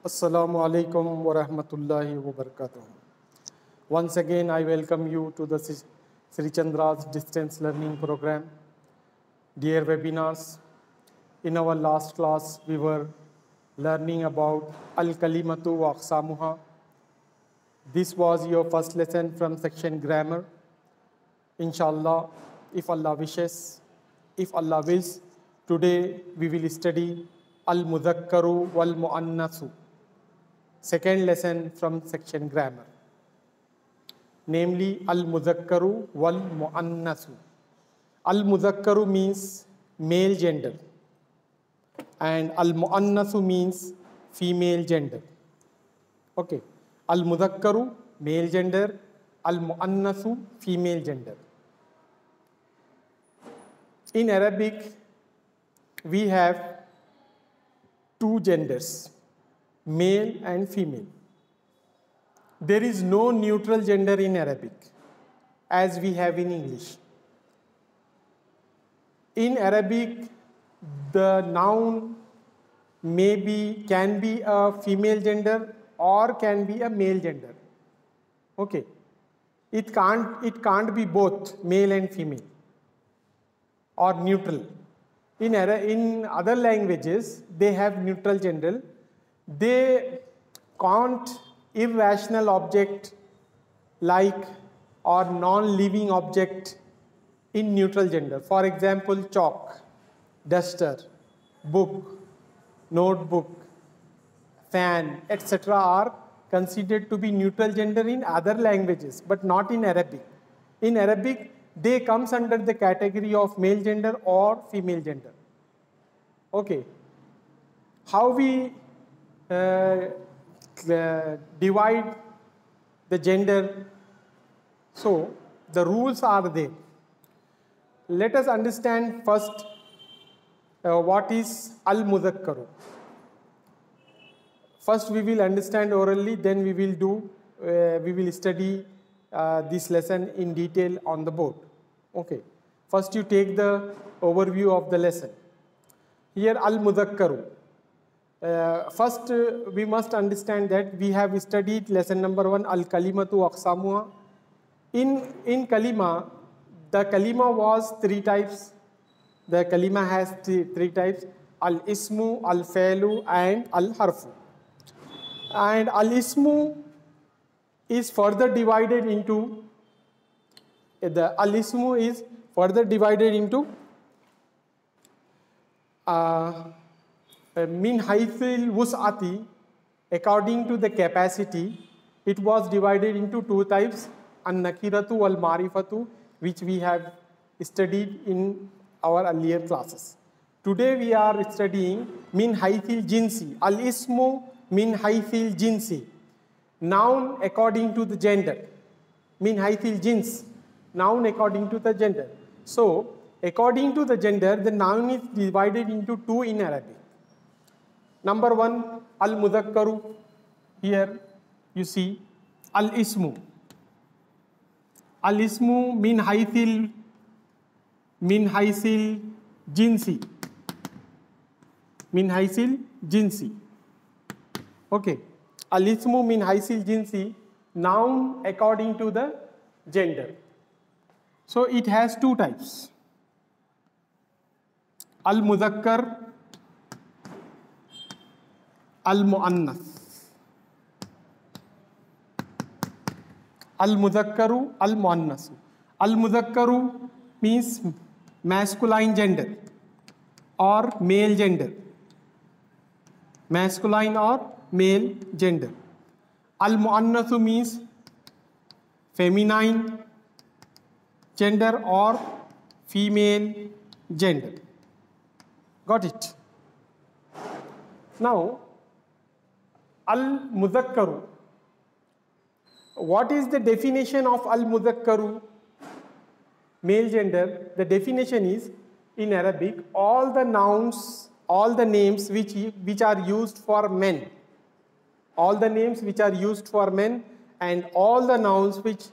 Assalamu alaikum wa rahmatullahi wa barakatuh. Once again, I welcome you to the Sri Chandra's distance learning program. Dear webinars, in our last class, we were learning about Al-Kalimatu wa Aqsamuha. This was your first lesson from section grammar. Inshallah, if Allah wishes, if Allah wills, today we will study Al-Mudhakkaru wal-Mu'annasu. Second lesson from section grammar, namely Al-Mudhakkaru wal-Mu'annasu. Al-Mudhakkaru means male gender and Al-Mu'annasu means female gender. Okay, Al-Mudhakkaru male gender, Al-Mu'annasu female gender. In Arabic, we have two genders, male and female. There is no neutral gender in Arabic as we have in English. In Arabic, the noun can be a female gender or can be a male gender. Okay, it can't be both male and female or neutral. In other languages, they have neutral gender. They count irrational object like or non-living object in neutral gender. For example, chalk, duster, book, notebook, fan, etc. are considered to be neutral gender in other languages, but not in Arabic. In Arabic, they comes under the category of male gender or female gender. Okay, how we divide the gender? So the rules are there. Let us understand first what is Al-Mudhakkaru. First we will understand orally, then we will study this lesson in detail on the board. Okay, first you take the overview of the lesson. Here Al-Mudhakkaru. First we must understand that we have studied lesson number 1, Al-Kalimatu Aqsamuha. In Kalima, the Kalima was 3 types. The Kalima has three types: Al-Ismu, Al-Fa'lu and Al-Harfu. And Al-Ismu is further divided into min haythil wus'ati, according to the capacity. It was divided into 2 types, an-nakiratu wal ma'rifatu, which we have studied in our earlier classes. Today we are studying min haythil jinsi, al-ismu min haythil jinsi, noun according to the gender. Min haythil jins, noun according to the gender. So according to the gender, the noun is divided into 2 in Arabic. Number 1, Al-Mudhakkaru. Here you see Al-Ismu. Al-Ismu min haythil jinsi. Min haythil jinsi. Okay. Al-Ismu min haythil jinsi, noun according to the gender. So it has 2 types. Al-Mudhakkar, Al-Mu'annas. Al-Mudhakkaru, Al-Mu'annasu. Al-Mudhakkaru means masculine gender or male gender. Masculine or male gender. Al-Mu'annasu means feminine gender or female gender. Got it? Now, Al-Mudhakkaru. What is the definition of Al-Mudhakkaru? Male gender. The definition is, in Arabic, all the nouns, all the names which are used for men. All the names which are used for men and all the nouns which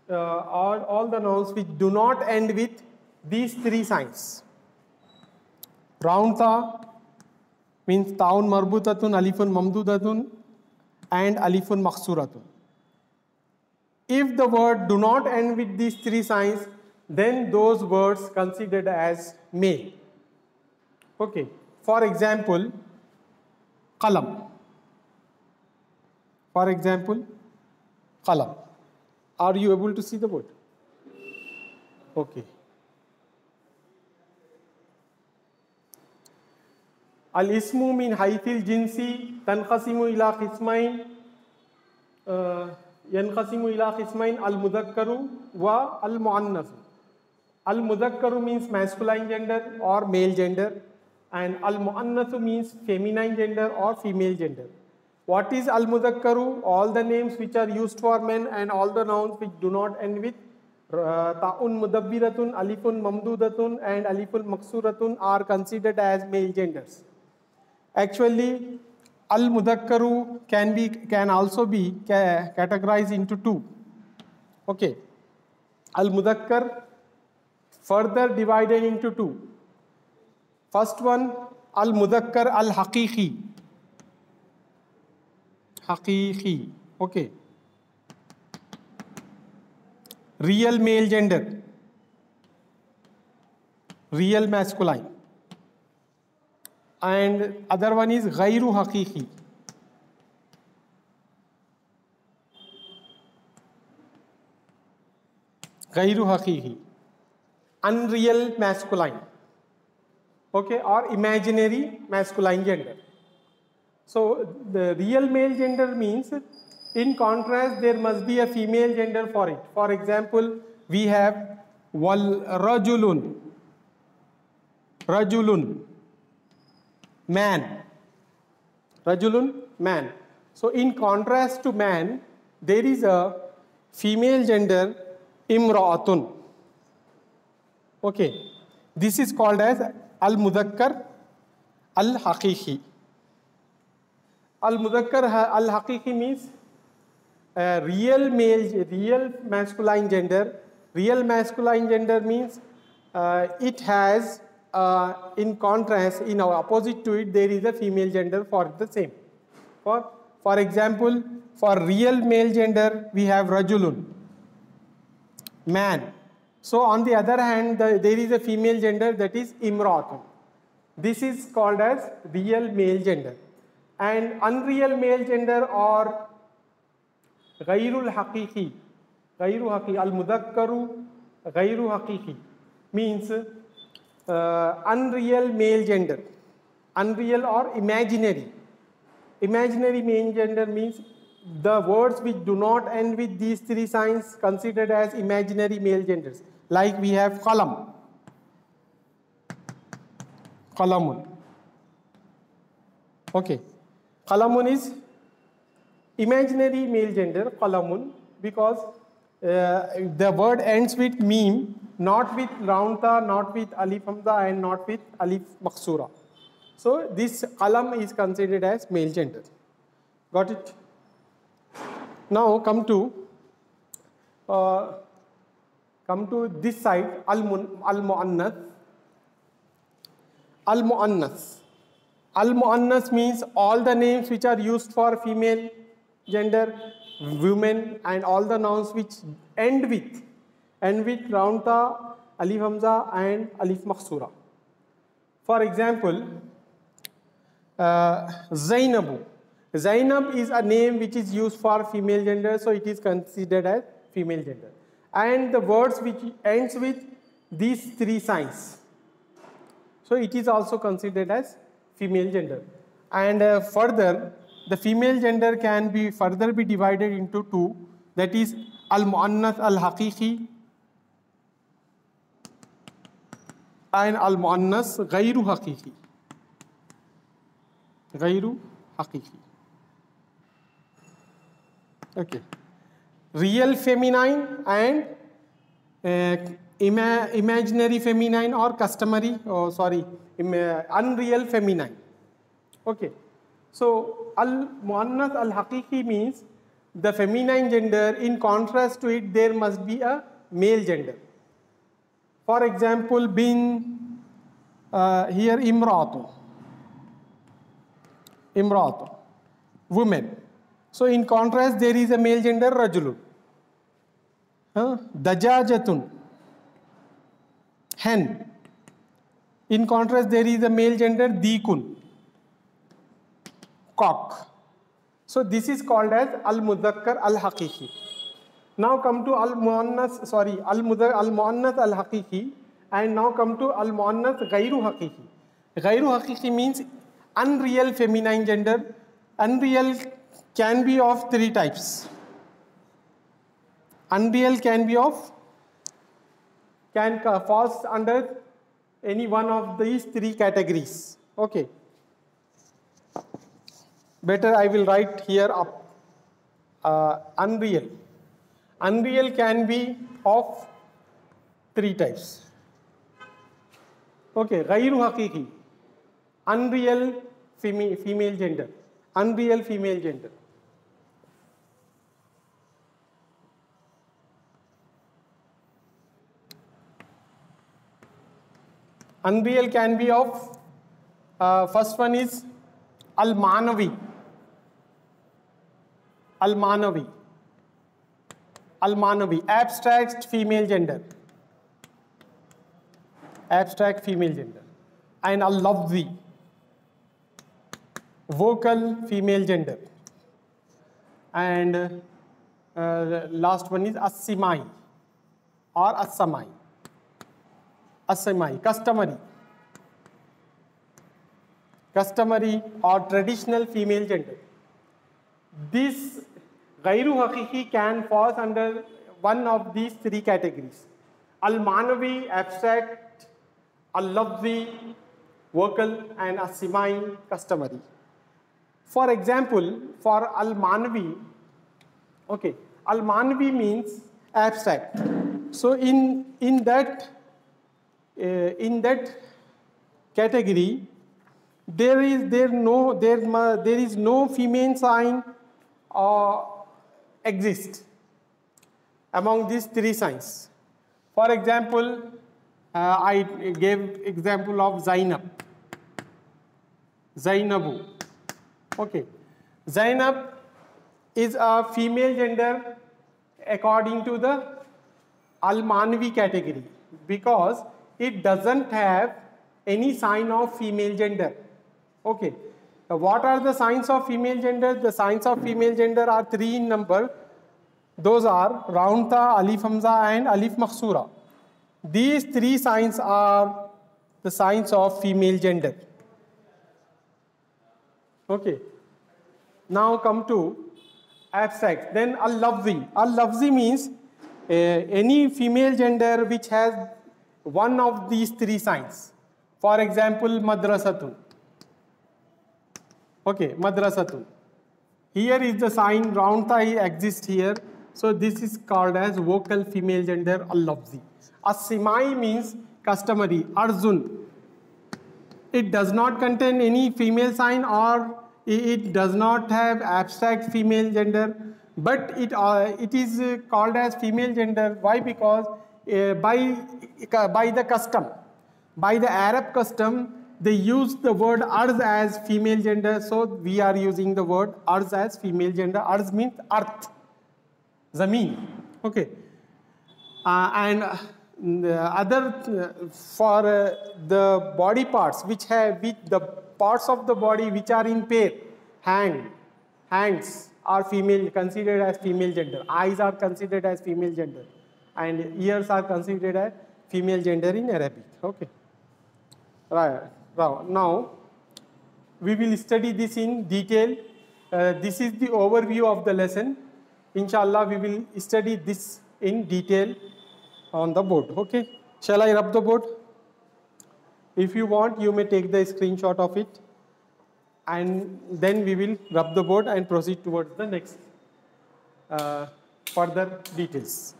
do not end with these three signs. Round ta means taun marbutatun, alifun mamdudatun, and alifun maksuratun. If the word do not end with these three signs, then those words considered as male. Okay. For example, qalam. For example, qalam. Are you able to see the word? Okay. Al-ismu min haythil jinsi tanqasimu ila qismain yanqasimu ila qismain al-mudhakkaru wa al-muannath. Al-mudhakkaru means masculine gender or male gender, and al-muannath means feminine gender or female gender. What is al-mudhakkaru? All the names which are used for men and all the nouns which do not end with ta'un mudabbiratun, alifun mamdudatun, and alifun maksuratun are considered as male genders. Actually, al-mudhakkaru can also be categorized into two. Okay. Al-mudhakkar further divided into two. First one, al-mudhakkar al-haqiqi. Haqiqi. Okay. Real male gender. Real masculine. And other one is ghairu haqiqi. Ghairu haqiqi. Unreal masculine. Okay, or imaginary masculine gender. So the real male gender means, in contrast, there must be a female gender for it. For example, we have wal rajulun. Rajulun. Man. Rajulun, man. So in contrast to man, there is a female gender, imra'atun. Okay. This is called as al-mudhakkar al-haqiqi. Al-mudhakkar al-haqiqi means real male, real masculine gender. Real masculine gender means it has, in contrast, in our opposite to it, there is a female gender for the same. For example, for real male gender, we have rajulun, man. So on the other hand, there is a female gender, that is imra'atun. This is called as real male gender. And unreal male gender or ghairul haqiqi, al-mudhakkaru ghairu haqiqi means unreal male gender. Unreal or imaginary. Imaginary male gender means the words which do not end with these three signs considered as imaginary male genders. Like we have qalam, qalamun. Okay. Qalamun is imaginary male gender, qalamun, because the word ends with meme, not with round ta, not with alif hamza, and not with alif maksura. So this qalam is considered as male gender. Got it? Now come to this side, al-mu'annath. Al-mu'annath. Al-mu'annath means all the names which are used for female gender, women, and all the nouns which end with round ta, alif hamza, and alif maksura. For example, Zainabu. Zainab is a name which is used for female gender, so it is considered as female gender. And the words which ends with these three signs, so it is also considered as female gender. And further, the female gender can be further be divided into two, that is al-mu'annath al-haqiqi and al-mu'annath ghairu haqiqi. Ghairu haqiqi. Okay. Real feminine and imaginary feminine or customary, unreal feminine. Okay. So al-mu'annath al-haqiqi means the feminine gender, in contrast to it, there must be a male gender. For example, bin, here imratu, women. So in contrast, there is a male gender, rajulun. Dajajatun, hen. In contrast, there is a male gender, dikun, cock. So this is called as al-mudhakkar al-haqiqi. Now come to al-muannas, al-muannas al-haqiqi, and now come to al-muannas ghairu haqiqi. Ghairu haqiqi means unreal feminine gender. Unreal can be of three types. Unreal can falls under any one of these three categories. Okay. Better I will write here up. Unreal. Unreal can be of three types. Okay. Ghairu haqiqi. Unreal female gender. Unreal female gender. Unreal can be of, first one is al-manavi. Al-manavi. Al-manavi, abstract female gender. Abstract female gender. And al-lafzi, vocal female gender. And last one is as-simai or as-samai. As-samai, customary or traditional female gender. This ghairu haqiqi can fall under one of these three categories. Al-manavi, abstract, al-lafzi, vocal, and as-samai, customary. For example, for al-manavi, okay, al-manavi means abstract. So in that category, there is no female sign exist among these three signs. For example, I gave example of Zainabu. Okay, Zainab is a female gender according to the al-manavi category because it doesn't have any sign of female gender. Okay. What are the signs of female gender? The signs of female gender are three in number. Those are round ta, alif hamza, and alif makhsura. These three signs are the signs of female gender. Okay. Now come to abstract. Then al-lafzi. Al-lafzi means any female gender which has one of these three signs. For example, madrasatun. Okay, madrasatun. Here is the sign, round ta exists here. So this is called as vocal female gender, al-lafzi. As-simai means customary, arzun. It does not contain any female sign or it does not have abstract female gender, but it is called as female gender. Why? Because by the custom, by the Arab custom, they use the word arz as female gender, so we are using the word arz as female gender. Arz means earth, zameen. Okay, and other for the body parts the parts of the body which are in pair, hands are considered as female gender. Eyes are considered as female gender, and ears are considered as female gender in Arabic. Okay. Right. Now we will study this in detail. This is the overview of the lesson. Inshallah, we will study this in detail on the board. Okay. Shall I rub the board? If you want, you may take the screenshot of it, and then we will rub the board and proceed towards the next further details.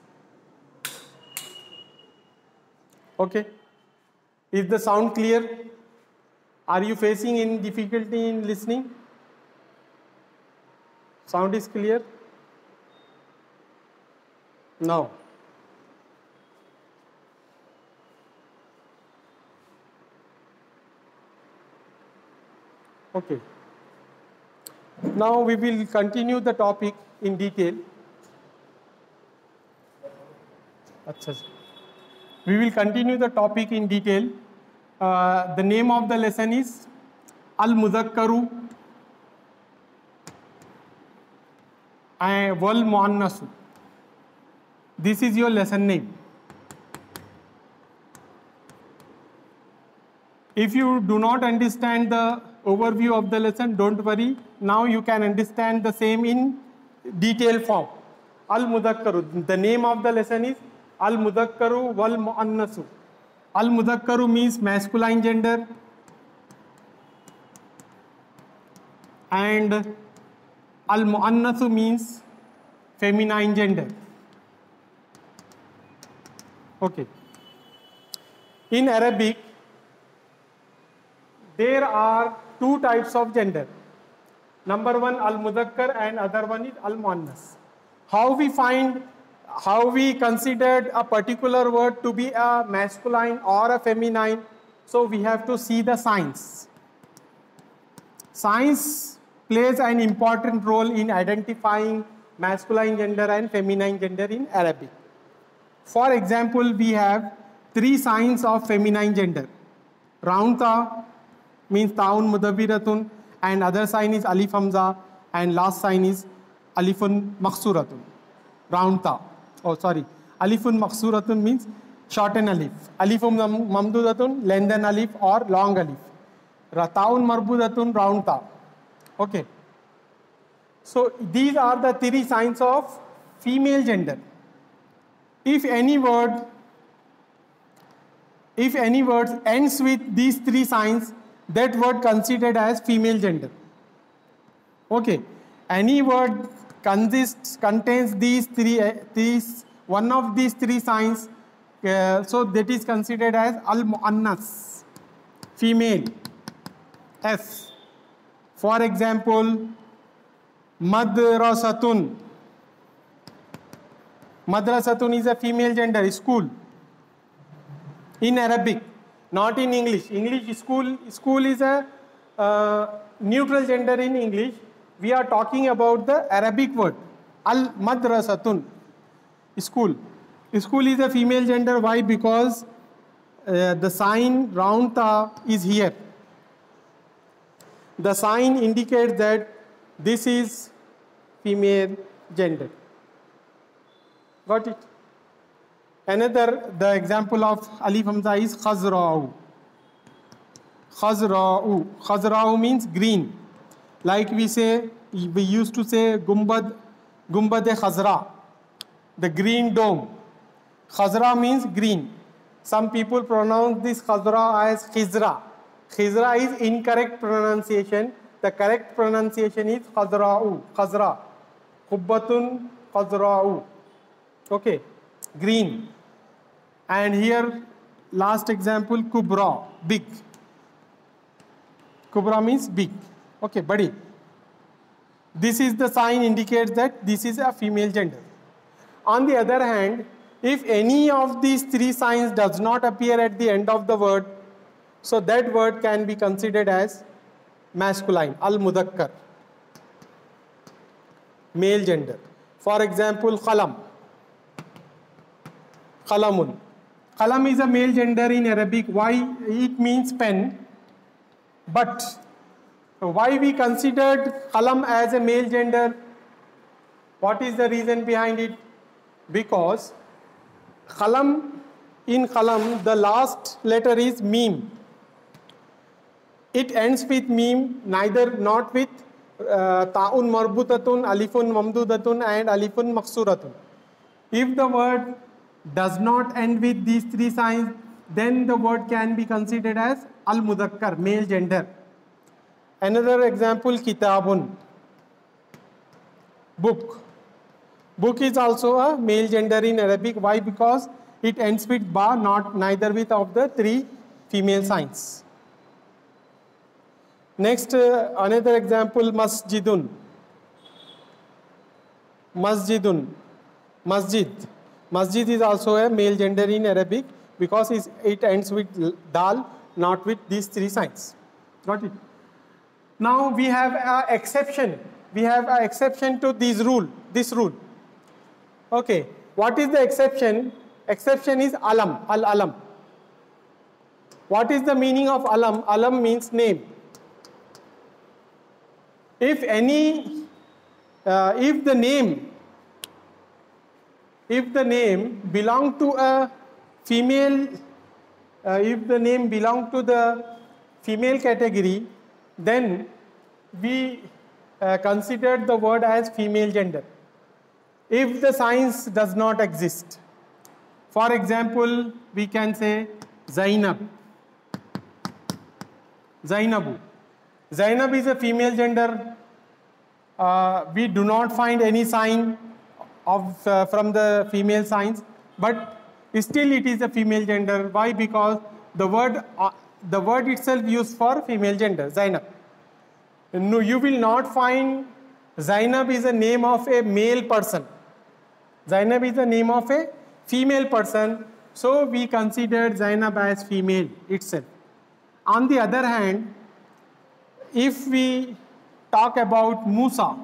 Okay. Is the sound clear? Are you facing any difficulty in listening? Sound is clear? No. Okay. Now we will continue the topic in detail. We will continue the topic in detail. The name of the lesson is Al-Mudhakkaru wal Muannasu. This is your lesson name. If you do not understand the overview of the lesson, don't worry. Now you can understand the same in detail form. Al-Mudhakkaru. The name of the lesson is Al-Mudhakkaru wal Muannasu. Al-Mudhakkaru means masculine gender and Al-Muannasu means feminine gender. Okay. In Arabic, there are two types of gender. Number one, Al-Mudhakkar, and other one is Al-Muannas. How we considered a particular word to be a masculine or a feminine, so we have to see the signs. Science plays an important role in identifying masculine gender and feminine gender in Arabic. For example, we have 3 signs of feminine gender. Round ta means taun mudabbiratun, and other sign is alif hamza, and last sign is alifun maksuratun. Round ta. Oh, sorry. Alifun maksuratun means shorten alif. Alifun mamdudatun, lengthen alif or long alif. Taun marbudatun, round ta. Okay. So these are the 3 signs of female gender. If any word ends with these 3 signs, that word considered as female gender. Okay. Any word contains one of these 3 signs, so that is considered as Al-Muannas, female. F. For example, Madrasatun. Madrasatun is a female gender, school. In Arabic, not in English. English school is a neutral gender in English. We are talking about the Arabic word, Al-Madrasatun, school. School is a female gender. Why? Because the sign round ta is here. The sign indicates that this is female gender. Got it? The example of alif hamza is khazra'u. Khazra'u. Khazra'u means green. Like we used to say Gumbad-e-Khazra, the green dome. Khazra means green. Some people pronounce this Khazra as Khizra. Khizra is incorrect pronunciation. The correct pronunciation is Khazra'u. Khazra. Khubbatun Khazra'u. Okay. Green. And here, last example, Kubra, big. Kubra means big. Okay, buddy. This is the sign indicates that this is a female gender. On the other hand, if any of these 3 signs does not appear at the end of the word, so that word can be considered as masculine, Al-Mudhakkar, male gender. For example, Qalam. Qalamun. Qalam is a male gender in Arabic. Why? It means pen. But why we considered Qalam as a male gender? What is the reason behind it? Because in Qalam, the last letter is Mim. It ends with Mim, not with Ta'un marbutatun, Alifun mamdudatun, and Alifun maksuratun. If the word does not end with these 3 signs, then the word can be considered as Al-Mudhakkar, male gender. Another example, Kitabun, book. Book is also a male gender in Arabic. Why? Because it ends with ba, neither with of the 3 female signs. Next, another example, Masjidun. Masjidun. Masjid. Masjid is also a male gender in Arabic because it ends with dal, not with these 3 signs. Got it? Now we have an exception. We have an exception to this rule. Okay. What is the exception? Exception is alam, al-alam. What is the meaning of alam? Alam means name. If the name belong to a female, if the name belong to the female category, then we consider the word as female gender. If the signs does not exist, for example, we can say Zainab. Zainabu. Zainab is a female gender. We do not find any sign of from the female signs, but still it is a female gender. Why? Because the word itself used for female gender, Zainab. No, you will not find Zainab is a name of a male person. Zainab is the name of a female person, so we consider Zainab as female itself. On the other hand, if we talk about Musa,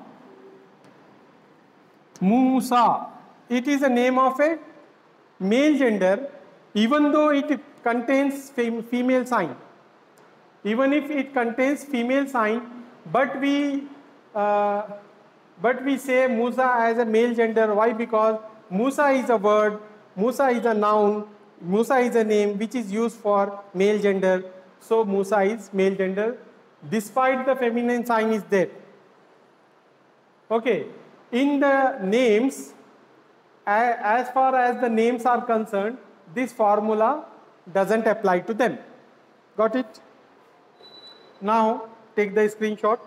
it is a name of a male gender, even though it contains female sign. Even if it contains female sign, but we say Musa as a male gender. Why? Because Musa is a word, Musa is a noun, Musa is a name which is used for male gender. So Musa is male gender, despite the feminine sign is there. Okay. In the names, as far as the names are concerned, this formula doesn't apply to them. Got it? Now take the screenshot.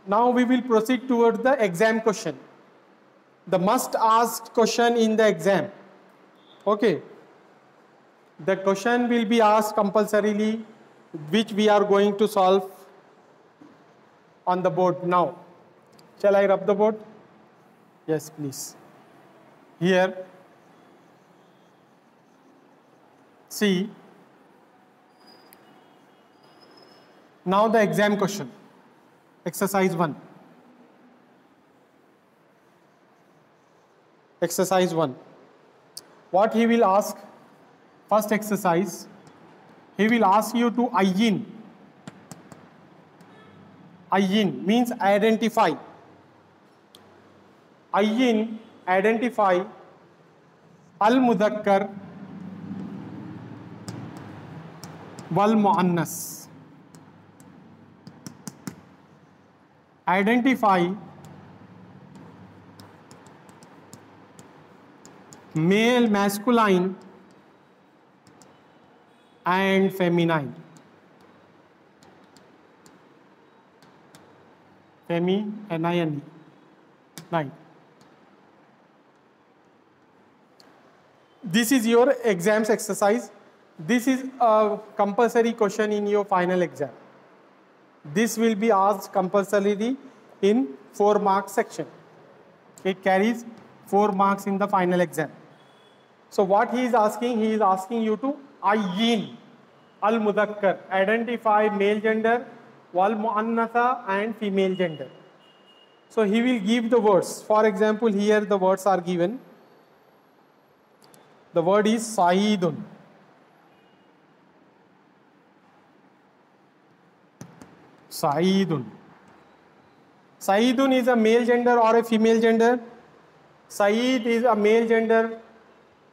Now we will proceed towards the exam question. The must asked question in the exam. Okay. The question will be asked compulsorily, which we are going to solve on the board now. Shall I rub the board? Yes, please. Here, see. Now the exam question. Exercise 1. Exercise 1. What he will ask? First exercise, he will ask you to ayin. Ayin means identify. Ayin, identify al-mudhakkar wal-mu'annas. Identify male masculine and feminine. Feminine. This is your exams exercise. This is a compulsory question in your final exam. This will be asked compulsorily in 4 marks section. It carries 4 marks in the final exam. So what he is asking you to ayin al-mudhakkar, identify male gender, wal muannatha and female gender. So he will give the words. For example, here the words are given. The word is Saidun. Saidun. Saidun is a male gender or a female gender? Said is a male gender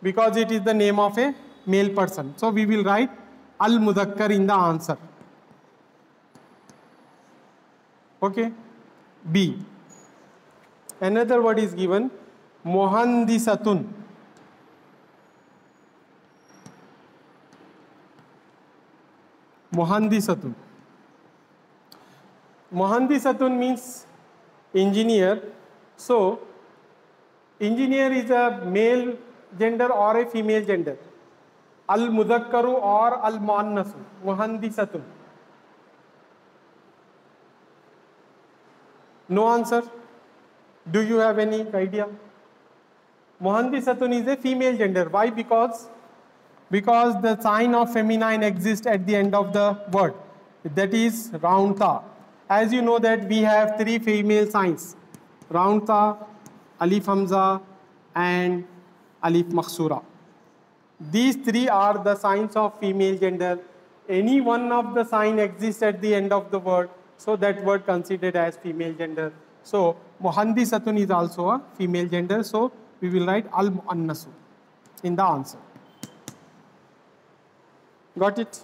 because it is the name of a male person. So we will write al-mudhakkar in the answer. Okay. B. Another word is given, muhandisatun. Muhandisatun. Muhandisatun means engineer. So, engineer is a male gender or a female gender? Al-mudhakkaru or al-muannasu? Muhandisatun. No answer? Do you have any idea? Muhandisatun is a female gender. Why? Because the sign of feminine exists at the end of the word. that is round ta. As you know that we have three female signs, round ta, alif hamza and alif maksura. These three are the signs of female gender. Any one of the sign exists at the end of the word, so that word considered as female gender. So muhandisatun is also a female gender, so we will write al muannasu in the answer. Got it?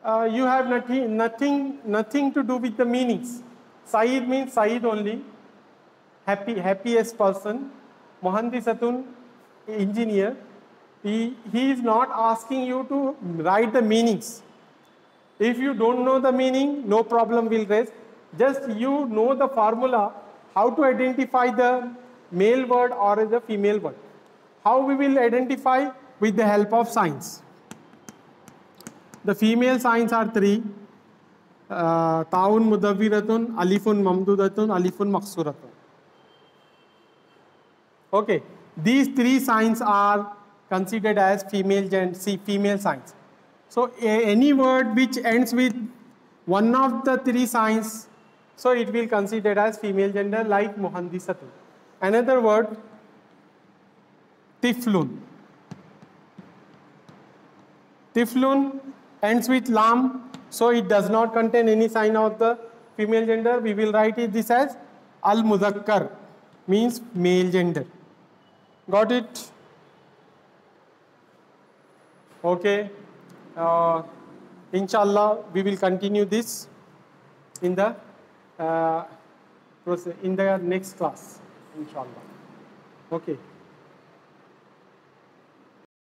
You have nothing to do with the meanings. Saeed means Saeed only, happiest person. Muhandisatun, engineer. He is not asking you to write the meanings. If you don't know the meaning, no problem will raise. Just you know the formula, how to identify the male word or the female word. How we will identify? With the help of signs. The female signs are three. Taun mudawwiratun, alifun mamdudatun, alifun maksuratun. Okay, these three signs are considered as female signs. So any word which ends with one of the three signs, so it will considered as female gender, like muhandisatun. Another word, tiflun. Tiflun ends with lam, so it does not contain any sign of the female gender. We will write this as al-muzakkar, means male gender. Got it? Okay. Inshallah, we will continue this in the next class. Inshallah. Okay.